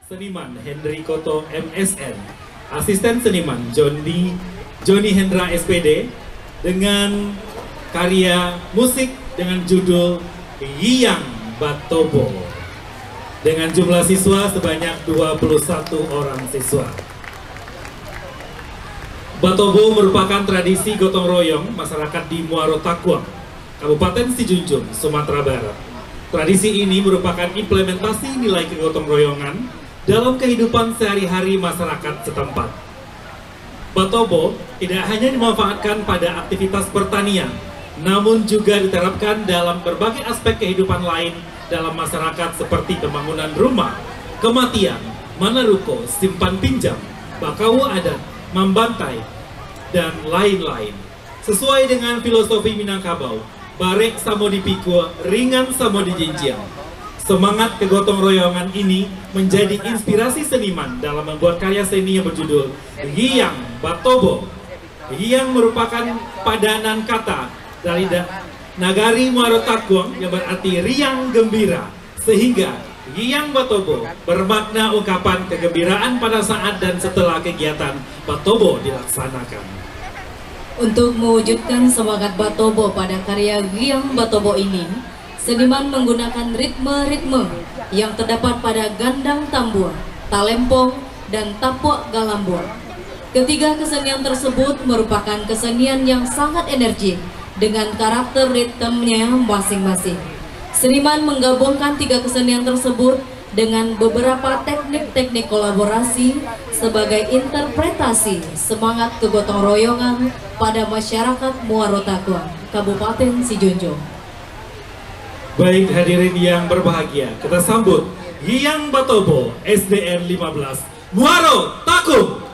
Seniman Hendri Koto M.Sn, Asisten Seniman Joni Hendra S.Pd, dengan karya musik dengan judul Ghiang Batobo, dengan jumlah siswa sebanyak 21 orang siswa. Batobo merupakan tradisi gotong-royong masyarakat di Muaro Takuang, Kabupaten Sijunjung, Sumatera Barat. Tradisi ini merupakan implementasi nilai kegotong-royongan dalam kehidupan sehari-hari masyarakat setempat. Batobo tidak hanya dimanfaatkan pada aktivitas pertanian, namun juga diterapkan dalam berbagai aspek kehidupan lain dalam masyarakat seperti pembangunan rumah, kematian, manaruko, simpan pinjam, bakawu adat, membantai, dan lain-lain. Sesuai dengan filosofi Minangkabau, barek samo dipikul, ringan samo dijinjiang. Semangat kegotong-royongan ini menjadi inspirasi seniman dalam membuat karya seni yang berjudul Ghiang Batobo. Ghiang merupakan padanan kata dari Nagari Muaro Takung yang berarti Riang Gembira, sehingga Ghiang Batobo bermakna ungkapan kegembiraan pada saat dan setelah kegiatan Batobo dilaksanakan. Untuk mewujudkan semangat Batobo pada karya Ghiang Batobo ini, seniman menggunakan ritme-ritme yang terdapat pada gandang tambur, talempong, dan tapok galambur. Ketiga kesenian tersebut merupakan kesenian yang sangat energik dengan karakter ritmenya masing-masing. Seniman menggabungkan tiga kesenian tersebut dengan beberapa teknik-teknik kolaborasi sebagai interpretasi semangat kegotong-royongan pada masyarakat Muaro Takuang, Kabupaten Sijunjung. Baik hadirin yang berbahagia, kita sambut Ghiang Batobo SDN 15 Muaro Takung.